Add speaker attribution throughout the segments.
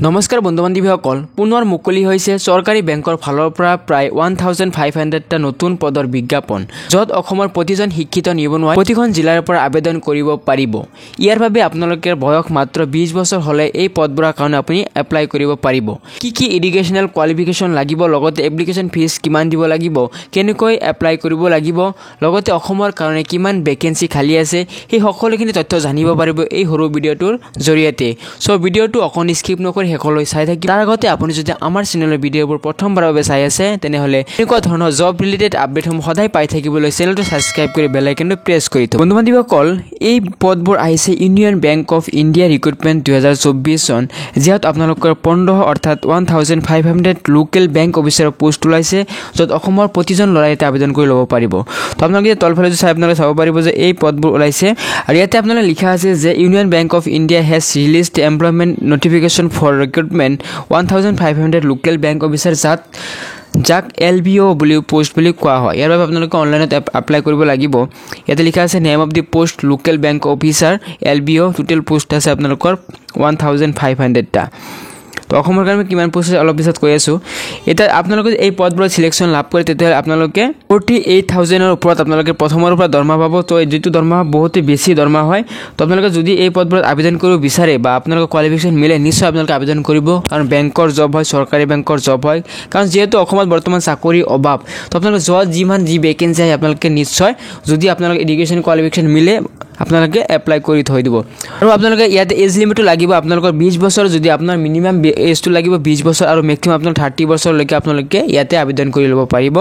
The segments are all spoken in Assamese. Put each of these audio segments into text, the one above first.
Speaker 1: নমস্কাৰ বন্ধু বান্ধৱীসকল, পুনৰ মুকলি হৈছে চৰকাৰী বেংকৰ ফালৰ পৰা প্ৰায় 1500টা নতুন পদৰ বিজ্ঞাপন, য'ত অসমৰ প্ৰতিজন শিক্ষিত নিবনুৱাই প্ৰতিখন জিলাৰ পৰা আবেদন কৰিব পাৰিব। ইয়াৰ বাবে আপোনালোকৰ বয়স মাত্ৰ 20 বছৰ হ'লে এই পদবোৰৰ কাৰণে আপুনি এপ্লাই কৰিব পাৰিব। কি এডুকেশ্যনেল কোৱালিফিকেশ্যন লাগিব, লগতে এপ্লিকেশ্যন ফিজ কিমান দিব লাগিব, কেনেকৈ এপ্লাই কৰিব লাগিব, লগতে অসমৰ কাৰণে কিমান ভেকেন্সি খালী আছে, সেই সকলোখিনি তথ্য জানিব পাৰিব এই সৰু ভিডিঅ'টোৰ জৰিয়তে। চ' ভিডিঅ'টো অকণ স্কিপ নকৰি শেষলৈ চাই থাকিব। তাৰ আগতে আপুনি যদি আমাৰ চেনেলৰ ভিডিঅ'বোৰ প্ৰথমবাৰৰ বাবে চাই আছে, তেনেহ'লে এনেকুৱা ধৰণৰ জব ৰিলেটেড আপডেটসমূহ সদায় পাই থাকিবলৈ চেনেলটো ছাবস্ক্ৰাইব কৰি বেল আইকনটো প্ৰেছ কৰি থওক। বন্ধু বান্ধৱীসকল, এই পদবোৰ আহিছে union bank of India recruitment 2024 চন, যিহেতু আপোনালোকৰ 15 অৰ্থাৎ 1500 লোকেল বেংক অফিচাৰৰ পোষ্ট ওলাইছে, য'ত অসমৰ প্ৰতিজন ল'ৰাই ইয়াতে আবেদন কৰি ল'ব পাৰিব। তো আপোনালোকে তলফালে চাই আপোনালোকে চাব পাৰিব যে এই পদবোৰ ওলাইছে, আৰু ইয়াতে আপোনালোকে লিখা আছে যে union bank of India has released employment notification for recruitment 1500 local bank officer, যাক LBO বুলি পোষ্ট বুলি কোৱা হয়। ইয়াৰ বাবে আপোনালোকে অনলাইনত এপ্লাই কৰিব লাগিব। ইয়াতে লিখা আছে name of the post local bank officer LBO। Total post আছে আপোনালোকৰ 1500টা। তো অসমৰ কাৰণে কিমান পোষ্ট আছে অলপ পিছত কৈ আছোঁ। এতিয়া আপোনালোকে এই পদবোৰত চিলেকশ্যন লাভ কৰে, তেতিয়াহ'লে আপোনালোকে 48,000ৰ ওপৰত আপোনালোকে প্ৰথমৰ পৰা দৰমহা পাব। তো যিটো দৰমহা বহুতেই বেছি দৰমহা হয়। তো আপোনালোকে যদি এই পদবোৰত আবেদন কৰিব বিচাৰে বা আপোনালোকৰ কোৱালিফিকেশ্যন মিলে, নিশ্চয় আপোনালোকে আবেদন কৰিব, কাৰণ বেংকৰ জব হয়, চৰকাৰী বেংকৰ জব হয়। কাৰণ যিহেতু অসমত বৰ্তমান চাকৰিৰ অভাৱ, তো আপোনালোকে যি ভেকেঞ্চি আহে আপোনালোকে নিশ্চয়, যদি আপোনালোকে এডুকেশ্যন কোৱালিফিকেশ্যন মিলে, আপোনালোকে এপ্লাই কৰি থৈ দিব। আৰু আপোনালোকে ইয়াতে এজ লিমিটটো লাগিব আপোনালোকৰ 20 বছৰ, যদি আপোনাৰ মিনিমাম এজটো লাগিব 20 বছৰ, আৰু মেক্সিমাম আপোনাৰ 30 বছৰলৈকে আপোনালোকে ইয়াতে আবেদন কৰি ল'ব পাৰিব।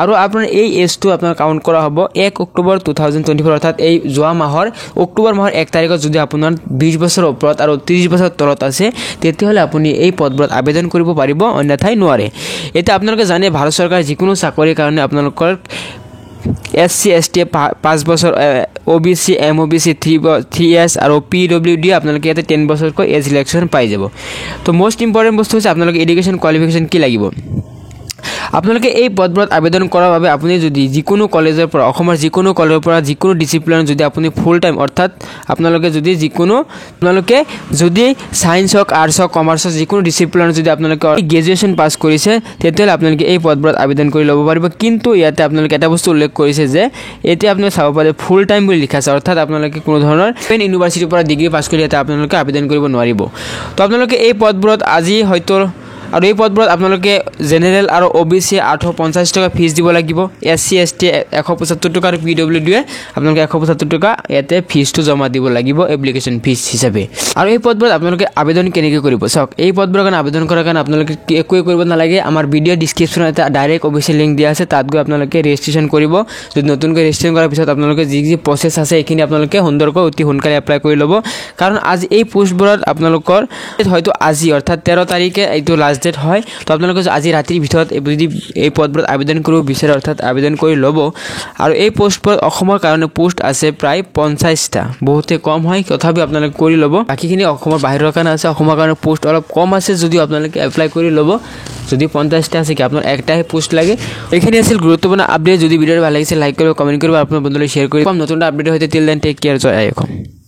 Speaker 1: আৰু আপোনাৰ এই এজটো আপোনাৰ কাউণ্ট কৰা হ'ব 1 অক্টোবৰ 2024, অৰ্থাৎ এই যোৱা মাহৰ অক্টোবৰ মাহৰ 1 তাৰিখত যদি আপোনাৰ 20 বছৰৰ ওপৰত আৰু 30 বছৰ তলত আছে, তেতিয়াহ'লে আপুনি এই পদবোৰত আবেদন কৰিব পাৰিব, অন্যথাই নোৱাৰে। এতিয়া আপোনালোকে জানে ভাৰত চৰকাৰে যিকোনো চাকৰিৰ কাৰণে আপোনালোকৰ SC ST 5 বছৰ, OBC MOBC 3 years আৰু PWD আপোনালোকে ইয়াতে 10 বছৰকৈ এজ ৰিলেক্সন পাই যাব। তো মোষ্ট ইম্পৰ্টেণ্ট বস্তু হৈছে আপোনালোকে এডুকেশ্যন কোৱালিফিকেশ্যন কি লাগিব। আপোনালোকে এই পদবোৰত আবেদন কৰাৰ বাবে আপুনি যদি যিকোনো কলেজৰ পৰা, অসমৰ যিকোনো কলেজৰ পৰা যিকোনো ডিচিপ্লিনত যদি আপুনি ফুল টাইম, অৰ্থাৎ আপোনালোকে যদি ছায়েন্স হওক, আৰ্টছ হওক, কমাৰ্চ হওক, যিকোনো ডিচিপ্লিনত যদি আপোনালোকে গ্ৰেজুৱেশ্যন পাছ কৰিছে, তেতিয়াহ'লে আপোনালোকে এই পদবোৰত আবেদন কৰি ল'ব পাৰিব। কিন্তু ইয়াতে আপোনালোকে এটা বস্তু উল্লেখ কৰিছে যে এতিয়া আপোনালোকে চাব পাৰে ফুল টাইম বুলি লিখা আছে, অৰ্থাৎ আপোনালোকে কোনো ধৰণৰ ইউনিভাৰ্চিটিৰ পৰা ডিগ্ৰী পাছ কৰি ইয়াতে আপোনালোকে আবেদন কৰিব নোৱাৰিব। তো আপোনালোকে এই পদবোৰত আৰু এই পদবোৰত আপোনালোকে জেনেৰেল আৰু OBC 850 টকা ফিজ দিব লাগিব, SC ST 175 টকা, আৰু PWD আপোনালোকে 175 টকা ইয়াতে ফিজটো জমা দিব লাগিব এপ্লিকেশ্যন ফিজ হিচাপে। আৰু এই পদবোৰত আপোনালোকে আবেদন কেনেকৈ কৰিব চাওক। এই পদবোৰৰ কাৰণে আবেদন কৰাৰ কাৰণে আপোনালোকে একোৱে কৰিব নালাগে। আমাৰ ভিডিঅ' ডিছক্ৰিপশ্যনত এটা ডাইৰেক্ট অফিচিয়েল লিংক দিয়া আছে, তাত গৈ আপোনালোকে ৰেজিষ্ট্ৰেশ্যন কৰিব। যদি নতুনকৈ ৰেজিষ্ট্ৰেশ্যন কৰাৰ পিছত আপোনালোকে যি প্ৰচেছ আছে এইখিনি আপোনালোকে সুন্দৰকৈ অতি সোনকালে এপ্লাই কৰি ল'ব, কাৰণ আজি এই পোষ্টবোৰত আপোনালোকৰ হয়তো আজি অৰ্থাৎ 13 তাৰিখে এইটো লাষ্ট ডেট হয়। তো আপোনালোকে আজি ৰাতিৰ ভিতৰত যদি এই পদবোৰত আবেদন কৰিব বিচাৰে, অৰ্থাৎ আবেদন কৰি ল'ব। আৰু এই পোষ্টবোৰত অসমৰ কাৰণে পোষ্ট আছে প্ৰায় 50টা, বহুতে কম হয়, তথাপিও আপোনালোকে কৰি ল'ব। বাকীখিনি অসমৰ বাহিৰৰ কাৰণে আছে, অসমৰ কাৰণে পোষ্ট অলপ কম আছে, যদিও আপোনালোকে এপ্লাই কৰি ল'ব। যদি 50টা আছে কি আপোনাৰ একটাহে পোষ্ট লাগে। এইখিনি আছিল গুৰুত্বপূৰ্ণ আপডেট। যদি ভিডিঅ'টো ভাল লাগিছে লাইক কৰিব, কমেণ্ট কৰিব, আপোনাৰ বন্ধুলৈ শ্বেয়াৰ কৰিব। নতুন আপডেট হয়তো টিল দেন টেক কেয়াৰ, জয় আই অসম।